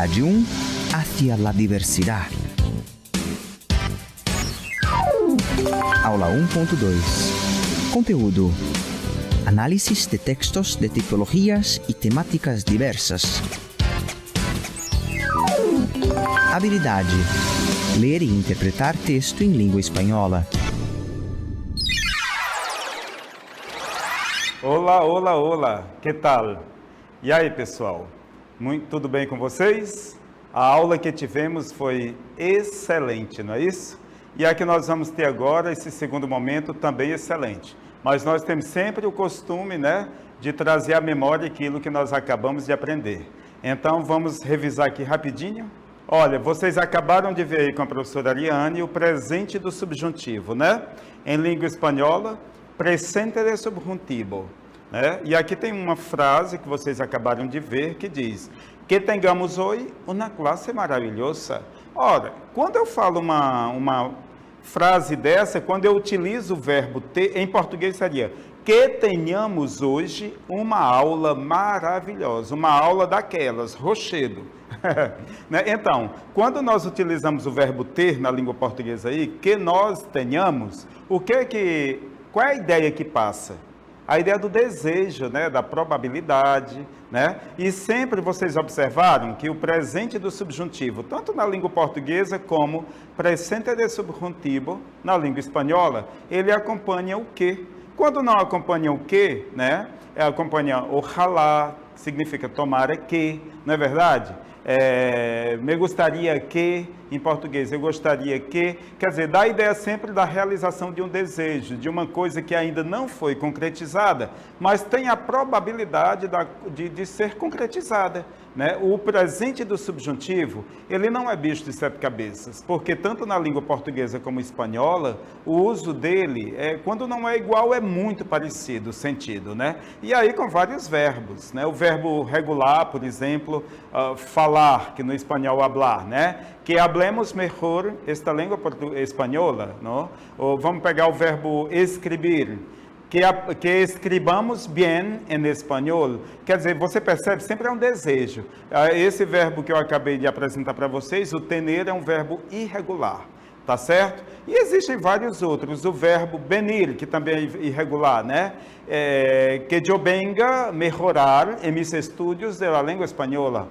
Habilidade 1, hacia la diversidad. Aula 1.2. Conteúdo: análisis de textos de tipologías y temáticas diversas. Habilidade: ler e interpretar texto em língua espanhola. Olá, que tal? E aí, pessoal? Tudo bem com vocês? A aula que tivemos foi excelente, não é isso? E a que nós vamos ter agora, esse segundo momento, também excelente. Mas nós temos sempre o costume, né, de trazer à memória aquilo que nós acabamos de aprender. Então, vamos revisar aqui rapidinho. Olha, vocês acabaram de ver aí com a professora Ariane o presente do subjuntivo, né? Em língua espanhola, presente de subjuntivo, né? E aqui tem uma frase que vocês acabaram de ver que diz: que tengamos hoje uma classe maravilhosa. Ora, quando eu falo uma frase dessa, quando eu utilizo o verbo ter, em português seria que tenhamos hoje uma aula maravilhosa, uma aula daquelas, rochedo. Né? Então, quando nós utilizamos o verbo ter na língua portuguesa aí, que nós tenhamos, qual é a ideia que passa? A ideia do desejo, né? Da probabilidade, né? E sempre vocês observaram que o presente do subjuntivo, tanto na língua portuguesa como presente de subjuntivo na língua espanhola, ele acompanha o que. Quando não acompanha o que, né? Acompanha ojalá, que significa tomara que, não é verdade? Me gostaria que, em português, eu gostaria que, quer dizer, dá a ideia sempre da realização de um desejo, de uma coisa que ainda não foi concretizada, mas tem a probabilidade de ser concretizada, né? O presente do subjuntivo, ele não é bicho de sete cabeças, porque tanto na língua portuguesa como espanhola, o uso dele, quando não é igual, é muito parecido o sentido, né? E aí com vários verbos, né? O verbo regular, por exemplo, falar, que no espanhol hablar, né? Que hablemos mejor esta língua espanhola, não? Ou vamos pegar o verbo escrever, que escribamos bien em espanhol. Quer dizer, você percebe, sempre é um desejo. Esse verbo que eu acabei de apresentar para vocês, o tener, é um verbo irregular, tá certo? E existem vários outros. O verbo venir, que também é irregular, né? Que eu venga mejorar em mis estudios de la língua espanhola.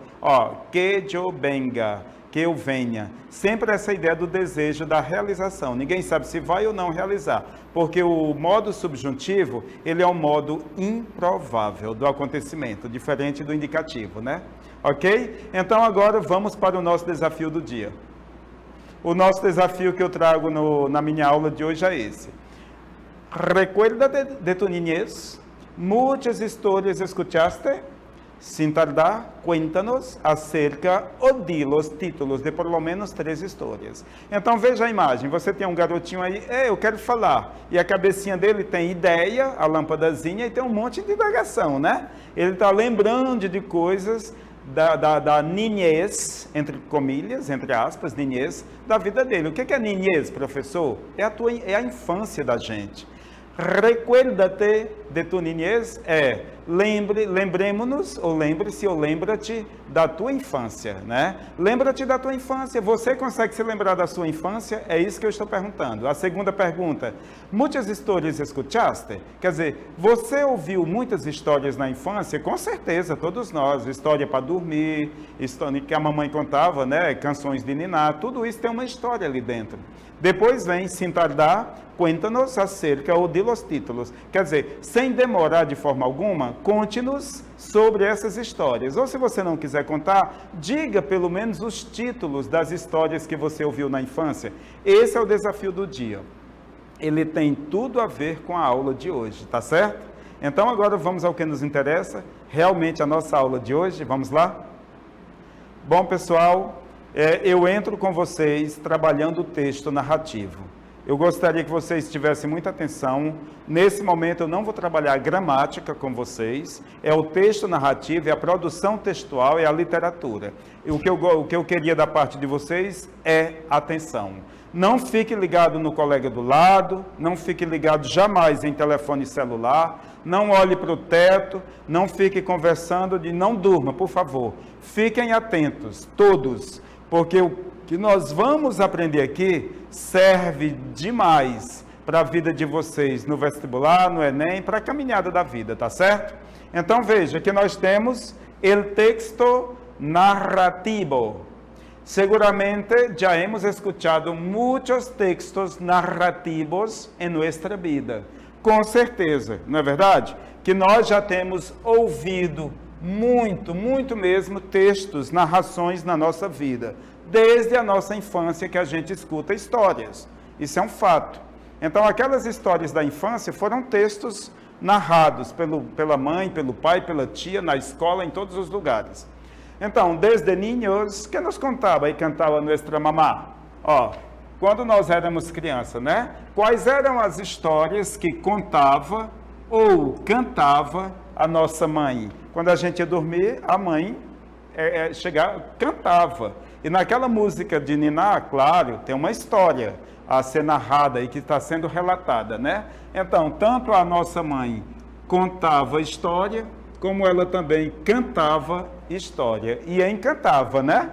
Que eu venga, que eu venha. Sempre essa ideia do desejo, da realização. Ninguém sabe se vai ou não realizar, porque o modo subjuntivo, ele é um modo improvável do acontecimento, diferente do indicativo, né? Ok? Então agora vamos para o nosso desafio do dia. O nosso desafio que eu trago na minha aula de hoje é esse. Recuerda de tu niñez, muitas histórias escuchaste? Sin tardar, cuéntanos acerca ou di los títulos de por lo menos 3 histórias. Então veja a imagem, você tem um garotinho aí, eu quero falar, e a cabecinha dele tem ideia, a lâmpadazinha, e tem um monte de indagação, né? Ele está lembrando de coisas da niñez, entre comilhas, entre aspas, niñez, da vida dele. O que é niñez, professor? É a infância da gente. Recuérdate de tu niñez lembremos-nos, ou lembre-se, ou lembra-te da tua infância, né? Lembra-te da tua infância. Você consegue se lembrar da sua infância? É isso que eu estou perguntando. A segunda pergunta: muitas histórias escutaste? Quer dizer, você ouviu muitas histórias na infância? Com certeza, todos nós. História para dormir, história que a mamãe contava, né? Canções de niná, tudo isso tem uma história ali dentro. Depois vem, sem tardar, cuéntanos acerca ou de los títulos. Quer dizer, sem demorar de forma alguma, conte-nos sobre essas histórias. Ou se você não quiser contar, diga pelo menos os títulos das histórias que você ouviu na infância. Esse é o desafio do dia. Ele tem tudo a ver com a aula de hoje, tá certo? Então agora vamos ao que nos interessa, realmente a nossa aula de hoje. Vamos lá? Bom, pessoal, eu entro com vocês trabalhando o texto narrativo. eu gostaria que vocês tivessem muita atenção. Nesse momento eu não vou trabalhar a gramática com vocês, é o texto narrativo, é a produção textual, é a literatura. E o que eu queria da parte de vocês é atenção. Não fique ligado no colega do lado, não fique ligado jamais em telefone celular, não olhe para o teto, não fique conversando, não durma, por favor. Fiquem atentos, todos, porque o que nós vamos aprender aqui serve demais para a vida de vocês no vestibular, no Enem, para a caminhada da vida, tá certo? Então veja que nós temos o texto narrativo. Seguramente já hemos escuchado muitos textos narrativos em nossa vida. Com certeza, não é verdade? Que nós já temos ouvido muito mesmo textos, narrações na nossa vida. Desde a nossa infância que a gente escuta histórias. Isso é um fato. Então, aquelas histórias da infância foram textos narrados pela mãe, pelo pai, pela tia, na escola, em todos os lugares. Então, desde niños, que nos contava e cantava nossa mamá? Quando nós éramos crianças, né? Quais eram as histórias que contava ou cantava a nossa mãe? Quando a gente ia dormir, a mãe chegava, cantava. E naquela música de niná, claro, tem uma história a ser narrada e que está sendo relatada, né? Então, tanto a nossa mãe contava história, como ela também cantava história. E encantava, né?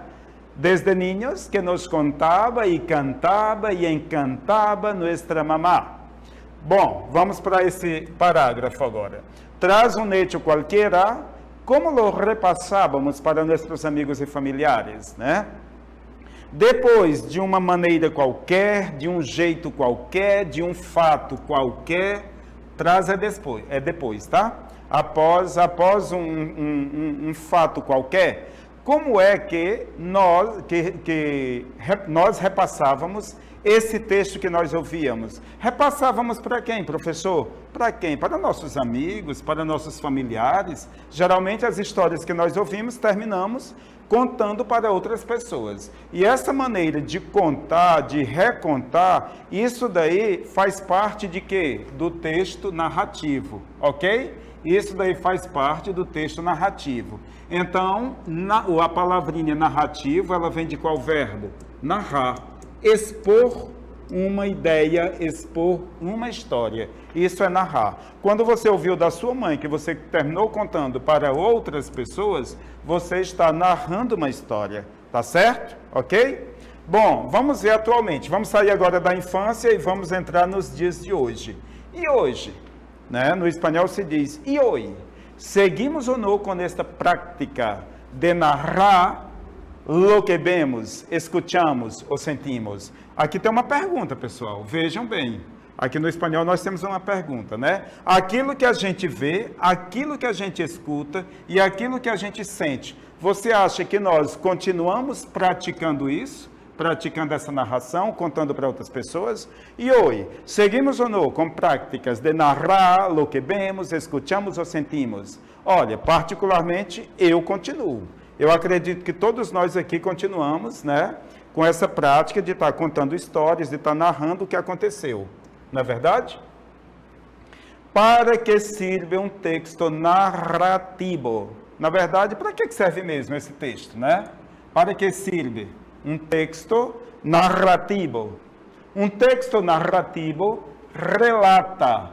Desde niños que nos contava e encantava nossa mamá. Bom, vamos para esse parágrafo agora. Tras um hecho qualquer, como lo repassávamos para nossos amigos e familiares, né? Depois de uma maneira qualquer, de um jeito qualquer, de um fato qualquer, traz é depois, tá? Após um fato qualquer, como é que nós repassávamos esse texto que nós ouvíamos? Repassávamos para quem, professor? Para quem? Para nossos amigos, para nossos familiares. Geralmente as histórias que nós ouvimos terminamos contando para outras pessoas. E essa maneira de contar, de recontar, isso daí faz parte de quê? Do texto narrativo, ok? Isso daí faz parte do texto narrativo. Então, a palavrinha narrativo, ela vem de qual verbo? Narrar. Expor uma ideia, expor uma história. Isso é narrar. Quando você ouviu da sua mãe, que você terminou contando para outras pessoas, você está narrando uma história. Tá certo? Ok? Bom, vamos ver atualmente. Vamos sair agora da infância e vamos entrar nos dias de hoje. E hoje? Né? No espanhol se diz, e hoje? Seguimos ou não com esta prática de narrar lo que vemos, escuchamos ou sentimos? Aqui tem uma pergunta, pessoal. Vejam bem. Aqui no espanhol nós temos uma pergunta, né? Aquilo que a gente vê, aquilo que a gente escuta e aquilo que a gente sente. Você acha que nós continuamos praticando isso? Praticando essa narração, contando para outras pessoas? E hoje, seguimos ou não com práticas de narrar lo que vemos, escuchamos ou sentimos? Olha, particularmente, eu continuo. Eu acredito que todos nós aqui continuamos, né, com essa prática de estar contando histórias, de estar narrando o que aconteceu. Não é verdade? Para que serve um texto narrativo? Na verdade, para que serve mesmo esse texto, né? Para que serve um texto narrativo? Um texto narrativo relata.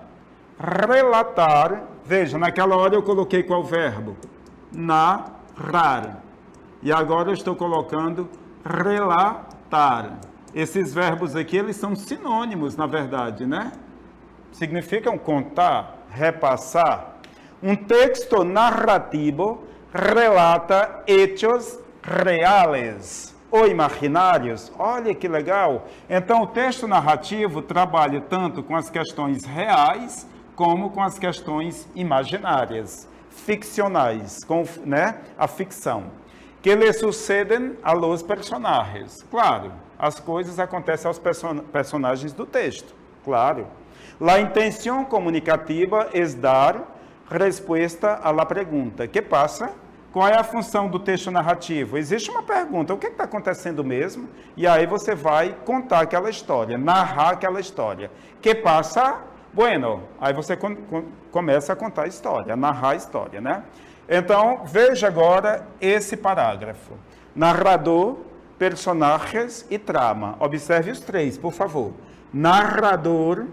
Relatar, veja, naquela hora eu coloquei qual verbo? Narrar. E agora eu estou colocando relatar. Esses verbos aqui, eles são sinônimos, na verdade, né? Significam contar, repassar. Um texto narrativo relata hechos reais ou imaginários. Olha que legal! Então, o texto narrativo trabalha tanto com as questões reais como com as questões imaginárias, ficcionais, com, né, a ficção. Que lhe sucedem a los personagens. Claro, as coisas acontecem aos personagens do texto, claro. La intención comunicativa es dar respuesta a la pregunta. ¿Qué pasa Qual é a função do texto narrativo? Existe uma pergunta, o que está acontecendo mesmo? E aí você vai contar aquela história, narrar aquela história. Que passa, bueno, aí você começa a contar a história, a narrar a história, né? Então, veja agora esse parágrafo. Narrador, personagens e trama. Observe os três, por favor. Narrador,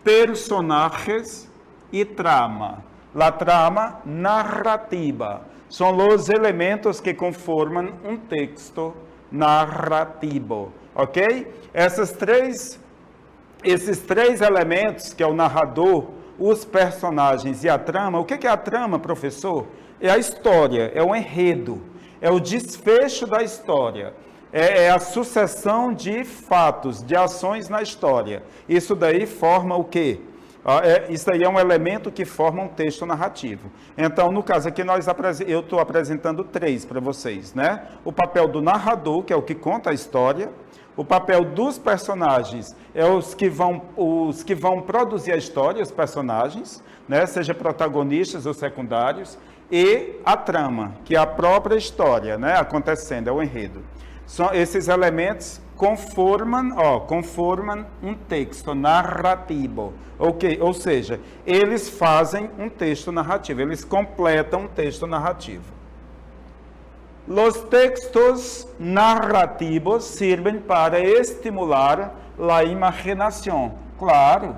personagens e trama. La trama narrativa. São os elementos que conformam um texto narrativo, ok? Esses três elementos, que é o narrador, os personagens e a trama. O que é a trama, professor? É a história, é o enredo, é o desfecho da história, é a sucessão de fatos, de ações na história. Isso daí forma o quê? Isso aí é um elemento que forma um texto narrativo. Então, no caso aqui, eu estou apresentando três para vocês, né? O papel do narrador, que é o que conta a história. O papel dos personagens é os que vão produzir a história, os personagens, né? Seja protagonistas ou secundários. E a trama, que é a própria história, né? Acontecendo, é o enredo. Esses elementos conformam um texto narrativo, ok? Ou seja, eles fazem um texto narrativo, eles completam um texto narrativo. Os textos narrativos servem para estimular a imaginação. Claro,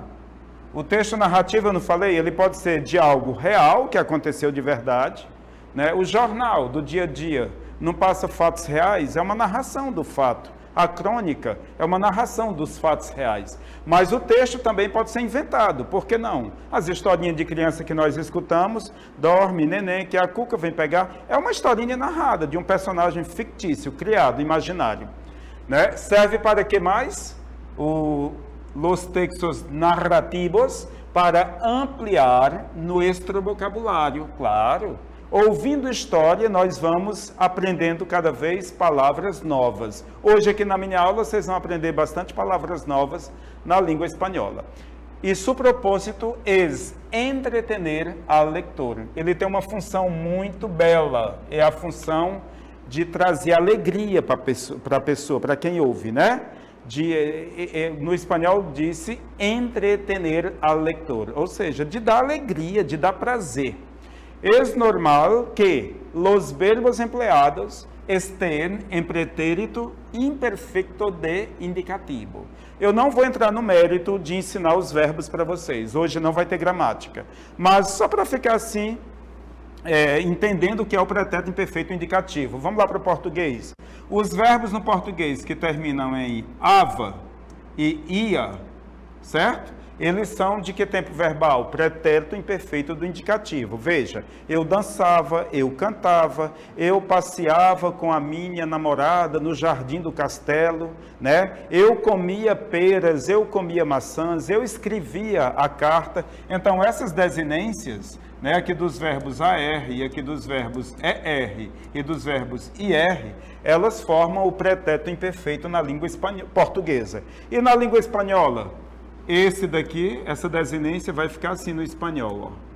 o texto narrativo, eu não falei, ele pode ser de algo real, que aconteceu de verdade, né? O jornal do dia a dia não passa fatos reais, é uma narração do fato. A crônica é uma narração dos fatos reais. Mas o texto também pode ser inventado, por que não? As historinhas de criança que nós escutamos, dorme, neném, que a Cuca vem pegar, é uma historinha narrada de um personagem fictício, criado, imaginário. Né? Serve para que mais? Os textos narrativos para ampliar nosso vocabulário, claro. Ouvindo história, nós vamos aprendendo cada vez palavras novas. Hoje, aqui na minha aula, vocês vão aprender bastante palavras novas na língua espanhola. E seu propósito é entretener ao leitor. Ele tem uma função muito bela, é a função de trazer alegria para a pessoa, para quem ouve, né? No espanhol disse entretener ao leitor, ou seja, de dar alegria, de dar prazer. É normal que os verbos empleados estejam em pretérito imperfeito de indicativo. Eu não vou entrar no mérito de ensinar os verbos para vocês. Hoje não vai ter gramática. Mas só para ficar assim, entendendo o que é o pretérito imperfeito indicativo. Vamos lá para o português. Os verbos no português que terminam em ava e ia, certo? Eles são de que tempo verbal? Pretérito imperfeito do indicativo. Veja, eu dançava, eu cantava, eu passeava com a minha namorada no jardim do castelo, né? Eu comia peras, eu comia maçãs, eu escrevia a carta. Então, essas desinências, né, aqui dos verbos AR e aqui dos verbos ER e dos verbos IR, elas formam o pretérito imperfeito na língua portuguesa. E na língua espanhola? Esse daqui, essa desinência vai ficar assim no espanhol, ó.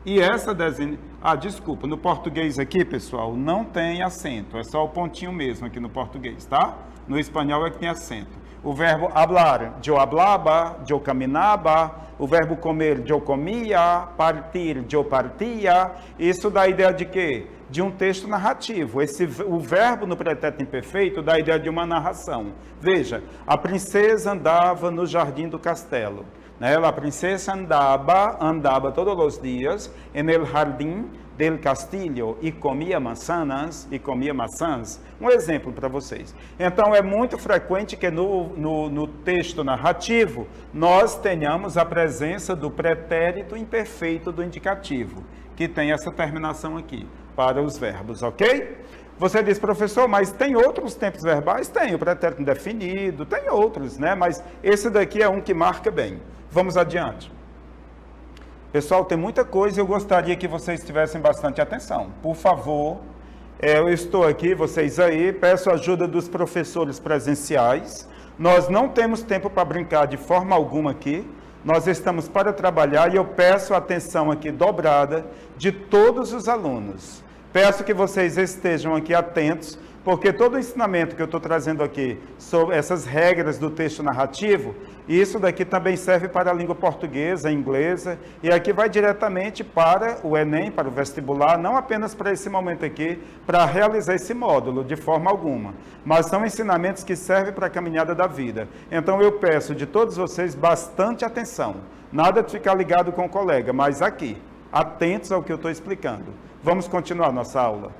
E essa desinência... desculpa, no português aqui, pessoal, não tem acento. É só o pontinho mesmo aqui no português, tá? No espanhol é que tem acento. O verbo hablar, eu hablaba, eu caminhava. O verbo comer, eu comia. Partir, eu partia. Isso dá a ideia de quê? De um texto narrativo. O verbo no pretérito imperfeito dá a ideia de uma narração. Veja, a princesa andava no jardim do castelo. Né? A princesa andava todos os dias no jardim del castillo e comia maçãs. Um exemplo para vocês. Então, é muito frequente que no texto narrativo nós tenhamos a presença do pretérito imperfeito do indicativo, que tem essa terminação aqui para os verbos, ok? Você diz, professor, mas tem outros tempos verbais? Tem, o pretérito indefinido, tem outros, né? Mas esse daqui é um que marca bem. Vamos adiante. Pessoal, tem muita coisa e eu gostaria que vocês tivessem bastante atenção. Por favor, eu estou aqui, vocês aí, peço a ajuda dos professores presenciais. Nós não temos tempo para brincar de forma alguma aqui. Nós estamos para trabalhar e eu peço a atenção aqui dobrada de todos os alunos. Peço que vocês estejam aqui atentos, porque todo o ensinamento que eu estou trazendo aqui sobre essas regras do texto narrativo, isso daqui também serve para a língua portuguesa, inglesa, e aqui vai diretamente para o Enem, para o vestibular, não apenas para esse momento aqui, para realizar esse módulo, de forma alguma. Mas são ensinamentos que servem para a caminhada da vida. Então eu peço de todos vocês bastante atenção. Nada de ficar ligado com o colega, mas aqui, atentos ao que eu estou explicando. Vamos continuar nossa aula.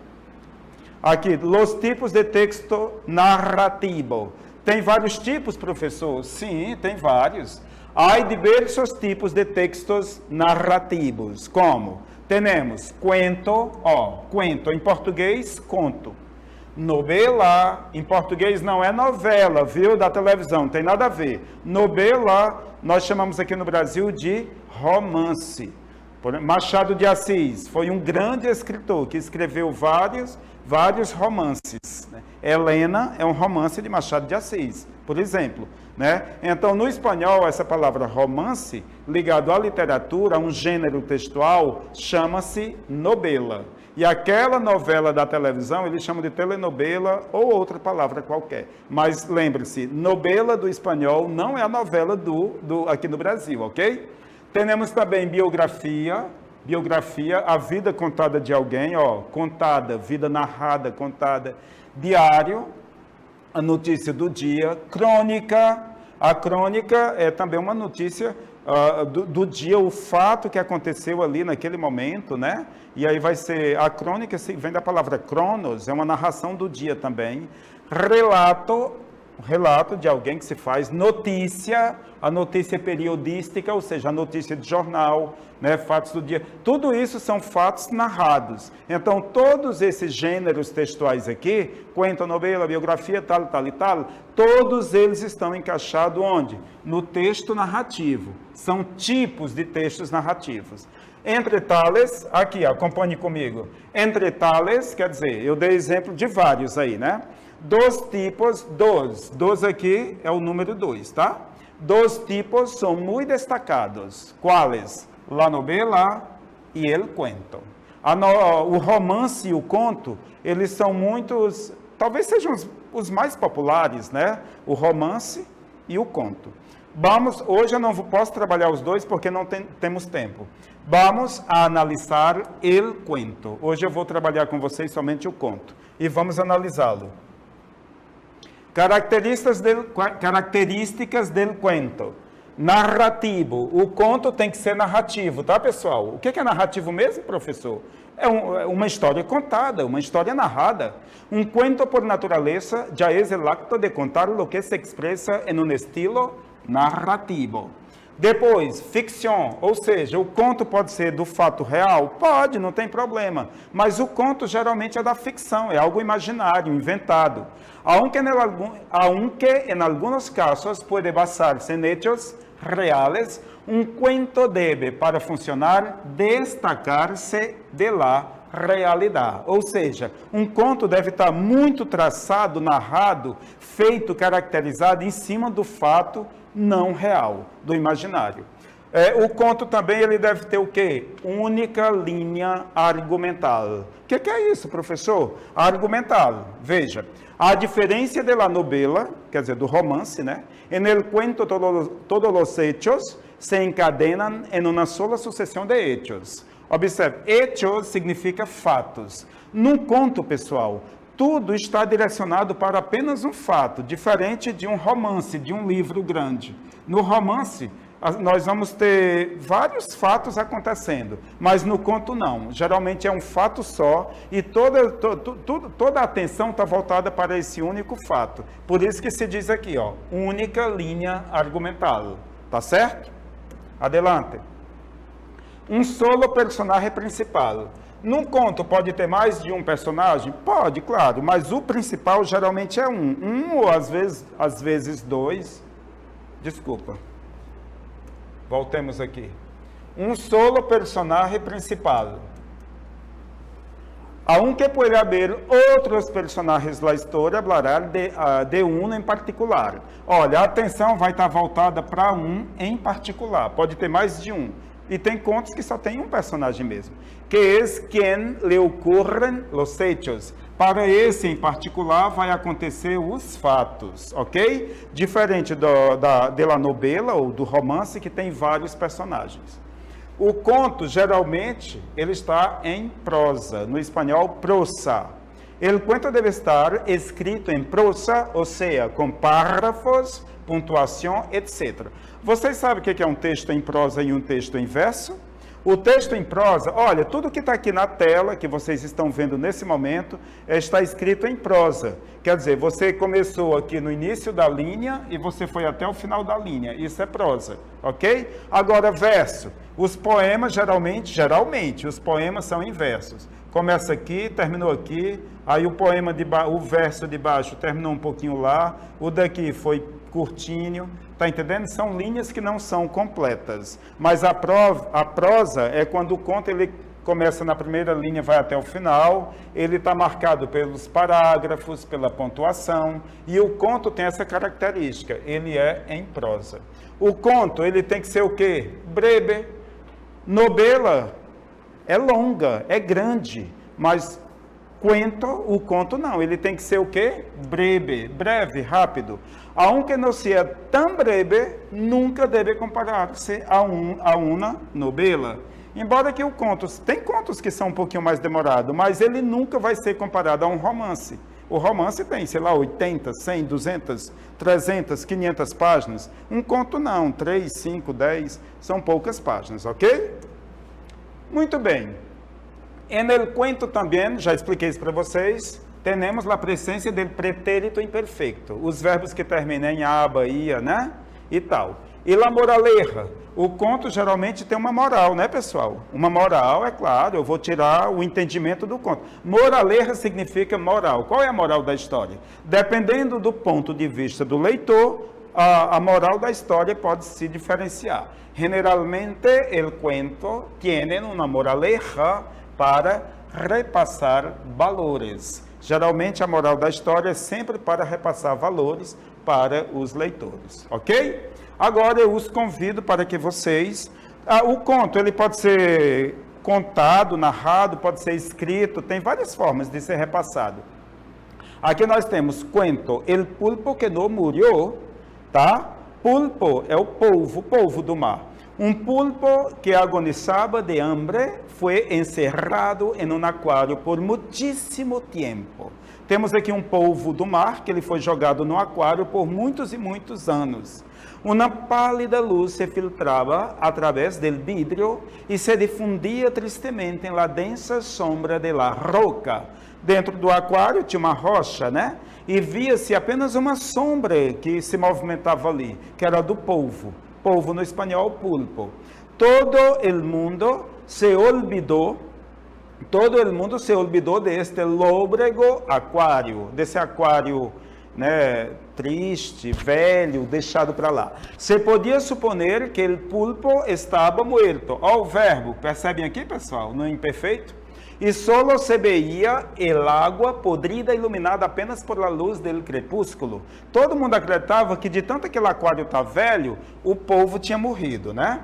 Aqui, os tipos de texto narrativo. Tem vários tipos, professor? Sim, tem vários. Há diversos tipos de textos narrativos, como temos cuento, cuento, em português, conto. Novela, em português não é novela, viu, da televisão, tem nada a ver. Novela, nós chamamos aqui no Brasil de romance. Machado de Assis foi um grande escritor que escreveu vários romances. Né? Helena é um romance de Machado de Assis, por exemplo. Né? Então, no espanhol, essa palavra romance, ligado à literatura, a um gênero textual, chama-se novela. E aquela novela da televisão, eles chamam de telenovela ou outra palavra qualquer. Mas lembre-se, novela do espanhol não é a novela aqui no Brasil, ok? Temos também biografia, a vida contada de alguém, contada, vida narrada, contada, diário, a notícia do dia, crônica, a crônica é também uma notícia do dia, o fato que aconteceu ali naquele momento, né? E aí vai ser, a crônica vem da palavra cronos, é uma narração do dia também, relato de alguém que se faz, notícia, a notícia periodística, ou seja, a notícia de jornal, né, fatos do dia, tudo isso são fatos narrados. Então, todos esses gêneros textuais aqui, cuento, novela, biografia, tal, tal e tal, todos eles estão encaixados onde? No texto narrativo. São tipos de textos narrativos. Entre tales, aqui, acompanhe comigo. Entre tales, quer dizer, eu dei exemplo de vários aí, né? Dos tipos, dos aqui é o número 2, tá? Dos tipos são muito destacados. Quais? La novela e el cuento. O romance e o conto, eles são muitos, talvez sejam os mais populares, né? O romance e o conto. Hoje eu não posso trabalhar os dois porque não temos tempo. Vamos a analisar el cuento. Hoje eu vou trabalhar com vocês somente o conto. E vamos analisá-lo. Características del cuento. Narrativo. O conto tem que ser narrativo, tá, pessoal? O que é narrativo mesmo, professor? É uma história contada, uma história narrada. Um cuento, por natureza, já é o acto de contar o que se expressa em um estilo narrativo. Depois, ficção, ou seja, o conto pode ser do fato real? Pode, não tem problema. Mas o conto geralmente é da ficção, é algo imaginário, inventado. Aunque en algunos casos puede basarse en hechos reales, un cuento debe, para funcionar, destacar-se de la realidade. Ou seja, um conto deve estar muito traçado, narrado, feito, caracterizado em cima do fato não real, do imaginário. O conto também ele deve ter o quê? Única linha argumental. O que é isso, professor? Argumental. Veja, a diferença da novela, quer dizer, do romance, né? En el cuento todos los hechos se encadenan en una sola sucessão de hechos. Observe, hechos significa fatos. Num conto, pessoal, tudo está direcionado para apenas um fato, diferente de um romance, de um livro grande. No romance, nós vamos ter vários fatos acontecendo, mas no conto não. Geralmente é um fato só e toda a atenção está voltada para esse único fato. Por isso que se diz aqui, única linha argumental. Tá certo? Adelante. Um solo personagem principal. Num conto pode ter mais de um personagem? Pode, claro, mas o principal geralmente é um ou às vezes dois. Desculpa. Voltemos aqui. Um solo personagem principal. Aunque puede haber outros personagens na história, hablará de um em particular. Olha, a atenção vai estar voltada para um em particular. Pode ter mais de um. E tem contos que só tem um personagem mesmo, que é quem lhe ocorrem os hechos. Para esse em particular vai acontecer os fatos, ok? Diferente da novela ou do romance, que tem vários personagens. O conto, geralmente, ele está em prosa, no espanhol, prosa. O conto deve estar escrito em prosa, ou seja, com parágrafos, pontuação, etc. Vocês sabem o que é um texto em prosa e um texto em verso? O texto em prosa, olha, tudo que está aqui na tela, que vocês estão vendo nesse momento, está escrito em prosa. Quer dizer, você começou aqui no início da linha e você foi até o final da linha. Isso é prosa, ok? Agora, verso. Os poemas, geralmente, os poemas são em versos. Começa aqui, terminou aqui, aí o verso de baixo terminou um pouquinho lá, o daqui foi curtinho, tá entendendo? São linhas que não são completas, mas a prosa é quando o conto ele começa na primeira linha, vai até o final, ele está marcado pelos parágrafos, pela pontuação, e o conto tem essa característica, ele é em prosa. O conto, ele tem que ser o quê? Breve. Novela é longa, é grande, mas o conto não, ele tem que ser o quê? Breve, rápido. Aunque não seja tão breve, nunca deve comparar-se a uma novela. Embora que tem contos que são um pouquinho mais demorados, mas ele nunca vai ser comparado a um romance. O romance tem, sei lá, 80, 100, 200, 300, 500 páginas. Um conto não, 3, 5, 10, são poucas páginas, ok? Muito bem. En el cuento também, já expliquei isso para vocês, temos a presença do pretérito imperfeito, os verbos que terminam em aba, ia, né? E tal. E la moraleja, o conto geralmente tem uma moral, né, pessoal? Uma moral, é claro, eu vou tirar o entendimento do conto. Moraleja significa moral. Qual é a moral da história? Dependendo do ponto de vista do leitor, a moral da história pode se diferenciar. Generalmente, el cuento tiene una moraleja para repassar valores. Geralmente, a moral da história é sempre para repassar valores para os leitores, ok? Agora, eu os convido para que vocês... o conto, ele pode ser contado, narrado, pode ser escrito, tem várias formas de ser repassado. Aqui nós temos cuento, el pulpo que no murió, tá? Pulpo é o polvo do mar. Um pulpo que agonizava de hambre foi encerrado em um aquário por muitíssimo tempo. Temos aqui um polvo do mar que ele foi jogado no aquário por muitos e muitos anos. Uma pálida luz se filtrava através do vidro e se difundia tristemente na densa sombra de la roca. Dentro do aquário tinha uma rocha, né? E via-se apenas uma sombra que se movimentava ali, que era do polvo. Polvo no espanhol, pulpo. Todo o mundo se olvidou deste lôbrego aquário, desse aquário, né, triste, velho, deixado para lá. Se podia suponer que o pulpo estava morto. Olha o verbo, percebem aqui, pessoal, no imperfeito? E solo se veía el agua podrida iluminada apenas por la luz del crepúsculo. Todo mundo acreditava que de tanto aquele aquário tá velho, o polvo tinha morrido, né?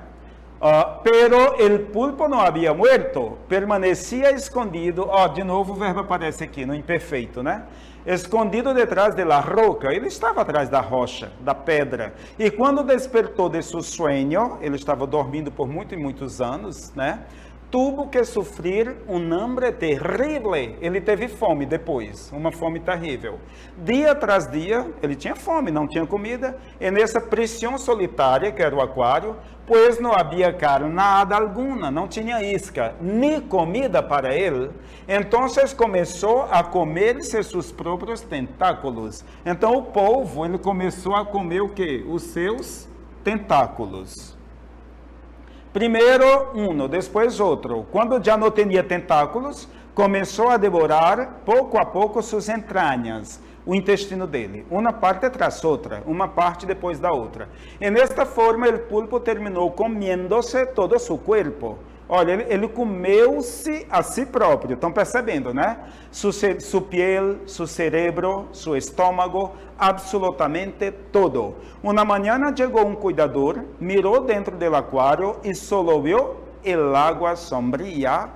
Pero el pulpo não havia muerto, permanecia escondido. De novo o verbo aparece aqui no imperfeito, né? Escondido detrás de la roca, ele estava atrás da rocha, da pedra. E quando despertou de seu sonho, ele estava dormindo por muitos anos, né? Tuvo que sofrer hambre terrível. Ele teve fome depois, uma fome terrível. Dia tras dia, ele tinha fome, não tinha comida. E nessa prisão solitária, que era o aquário, pois não havia carnada alguma, não tinha isca, nem comida para ele. Então, começou a comer-se seus próprios tentáculos. Então, o polvo, ele começou a comer o quê? Os seus tentáculos. Primeiro depois outro. Quando já não tinha tentáculos, começou a devorar pouco a pouco suas entranhas, o intestino dele, uma parte tras outra, uma parte depois da outra. E nesta forma, o pulpo terminou comendo-se todo seu corpo. Olha, ele comeu-se a si próprio. Estão percebendo, né? Su piel, su cerebro, su estômago, absolutamente todo. Uma manhã chegou um cuidador, mirou dentro do aquário e solo viu el agua sombria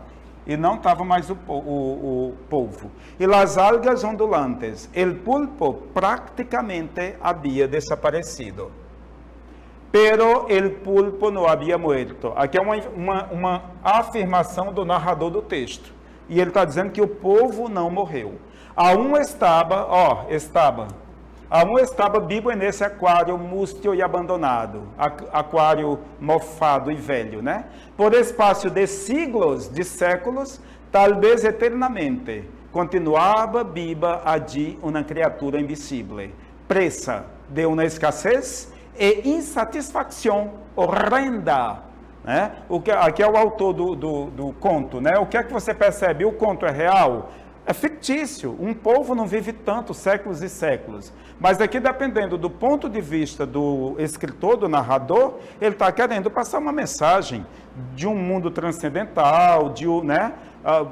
e não estava mais o polvo. E as algas ondulantes, o pulpo praticamente havia desaparecido. Pero el pulpo não havia muerto. Aqui é uma afirmação do narrador do texto. E ele está dizendo que o polvo não morreu. Aún estava vivo nesse aquário mústio e abandonado, aquário mofado e velho, né? Por espaço de siglos, de séculos, talvez eternamente, continuava viva allí uma criatura invisível, presa de uma escassez e insatisfação horrenda. Né? Aqui é o autor do conto, né? O que é que você percebe? O conto é real? É fictício. Um povo não vive tanto, séculos e séculos. Mas aqui, dependendo do ponto de vista do escritor, do narrador, ele está querendo passar uma mensagem de um mundo transcendental, né?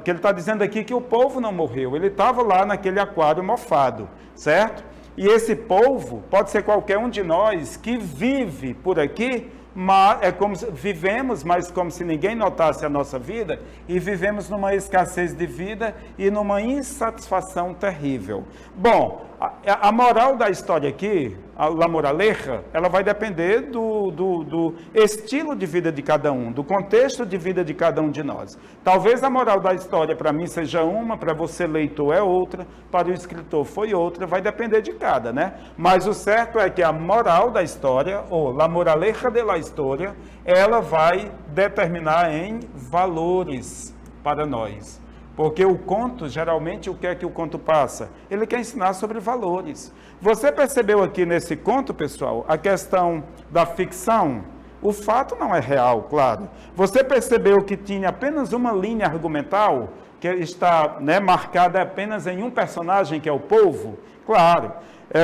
Que ele está dizendo aqui que o povo não morreu. Ele estava lá naquele aquário mofado, certo? E esse povo pode ser qualquer um de nós que vive por aqui, mas é como se vivemos, mas como se ninguém notasse a nossa vida, e vivemos numa escassez de vida e numa insatisfação terrível. Bom, a moral da história aqui, a moraleja, ela vai depender do estilo de vida de cada um, do contexto de vida de cada um de nós. Talvez a moral da história para mim seja uma, para você leitor é outra, para o escritor foi outra, vai depender de cada, né? Mas o certo é que a moral da história, ou la moraleja de la história, ela vai determinar em valores para nós. Porque o conto, geralmente, o que é que o conto passa? Ele quer ensinar sobre valores. Você percebeu aqui nesse conto, pessoal, a questão da ficção? O fato não é real, claro. Você percebeu que tinha apenas uma linha argumental, que está, né, marcada apenas em um personagem, que é o polvo? Claro.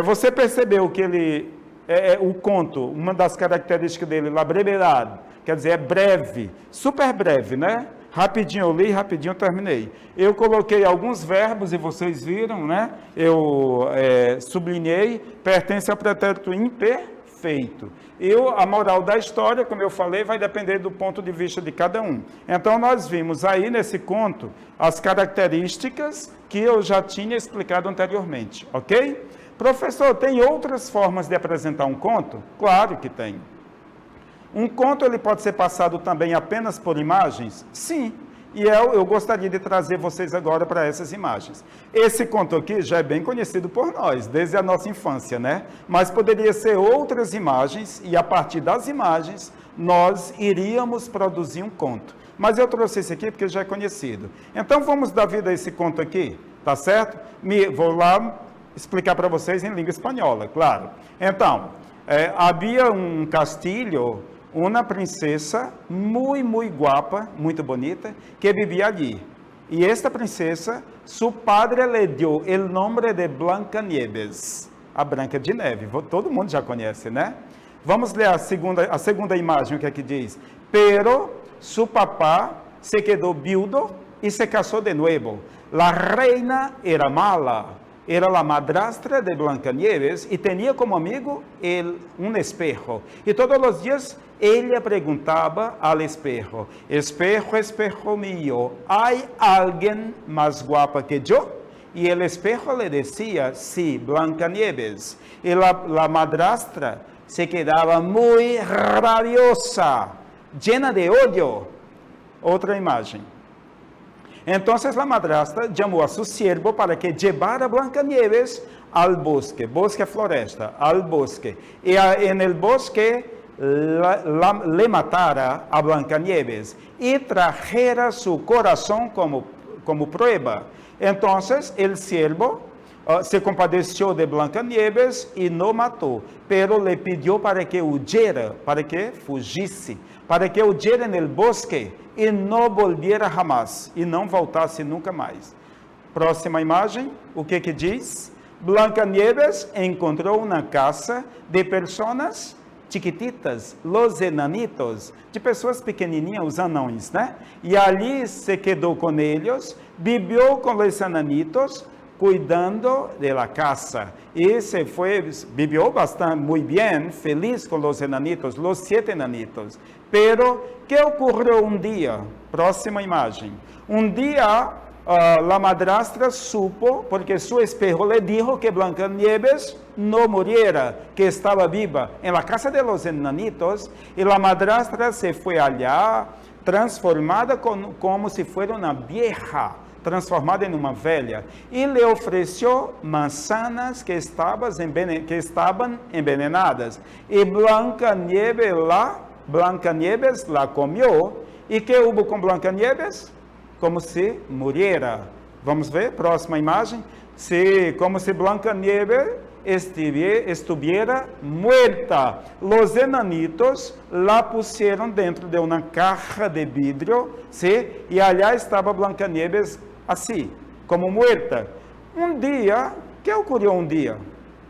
Você percebeu que o conto, uma das características dele, la brevidade, quer dizer, é breve, super breve, né? Rapidinho eu li, rapidinho eu terminei. Eu coloquei alguns verbos e vocês viram, né? Eu sublinhei, pertence ao pretérito imperfeito. A moral da história, como eu falei, vai depender do ponto de vista de cada um. Então, nós vimos aí nesse conto as características que eu já tinha explicado anteriormente, ok? Professor, tem outras formas de apresentar um conto? Claro que tem. Um conto ele pode ser passado também apenas por imagens? Sim. E eu gostaria de trazer vocês agora para essas imagens. Esse conto aqui já é bem conhecido por nós, desde a nossa infância, né? Mas poderia ser outras imagens, e a partir das imagens, nós iríamos produzir um conto. Mas eu trouxe esse aqui porque já é conhecido. Então, vamos dar vida a esse conto aqui, tá certo? Vou lá explicar para vocês em língua espanhola, claro. Então, havia um castilho, uma princesa muito guapa, muito bonita, que vivia allí. E esta princesa, su padre le dio el nombre de Blancanieves, a Branca de Neve. Todo mundo já conhece, né? Vamos ler a segunda imagem, o que é que diz? Pero su papá se quedó viudo y se casó de nuevo. La reina era mala. Era la madrastra de Blancanieves y tenía como amigo un espejo. Y todos los días ella preguntaba al espejo, espejo, espejo mío, ¿hay alguien más guapa que yo? Y el espejo le decía, sí, Blancanieves. Y la madrastra se quedaba muy rabiosa, llena de odio. Otra imagen. Entonces la madrastra llamó a su siervo para que llevara a Blancanieves al bosque, bosque floresta, al bosque. Y en el bosque le matara a Blancanieves y trajera su corazón como prueba. Entonces el siervo se compadeció de Blancanieves y no mató, pero le pidió para que huyera, para que fugisse, para que huyera en el bosque e não volviera jamás, e não voltasse nunca mais. Próxima imagem, o que que diz? Blancanieves encontrou uma casa de pessoas chiquititas, los enanitos, de pessoas pequenininhas, os anões, né? E ali se quedou com eles, viveu com os enanitos, cuidando de la casa. E se foi, viveu bastante, muito bem, feliz com os enanitos, los 7 enanitos. Pero, que ocorreu um dia? Próxima imagem. Um dia, a madrastra supo, porque su espejo le dijo que Blancanieves no muriera, que estaba viva en la casa de los enanitos, y la madrastra se fue allá, transformada como si fuera una vieja, transformada en una velha, y le ofreció manzanas que estaban envenenadas, y Blancanieves la comió, y ¿qué hubo con Blancanieves? Como se muriera. Vamos ver, próxima imagem. Como se Blancanieves estuviera muerta. Los enanitos la pusieron dentro de una caja de vidrio, ¿sí? Y allá estaba Blancanieves así, como muerta. Un día, ¿qué ocurrió un día?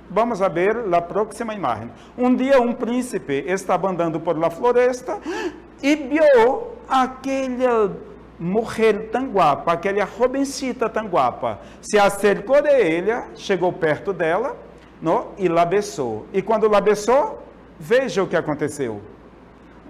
Vamos a ver la próxima imagen. Un día un príncipe estaba andando por la floresta y vio aquella mulher tão guapa, aquela jovencita tão guapa, se acercou de ela, chegou perto dela, não? E la besou. E quando la besou, veja o que aconteceu.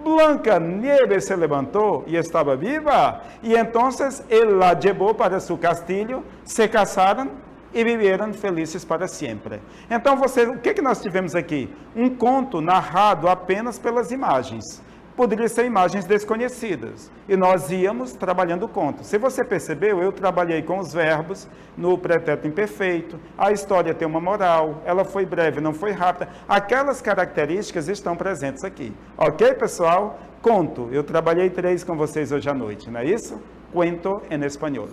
Blancanieves se levantou e estava viva, e então ele la levou para seu castilho, se casaram e viveram felizes para sempre. Então, o que nós tivemos aqui? Um conto narrado apenas pelas imagens. Poderia ser imagens desconhecidas. E nós íamos trabalhando o conto. Se você percebeu, eu trabalhei com os verbos no pretérito imperfeito. A história tem uma moral. Ela foi breve, não foi rápida. Aquelas características estão presentes aqui. Ok, pessoal? Conto. Eu trabalhei 3 com vocês hoje à noite, não é isso? Cuento em espanhol.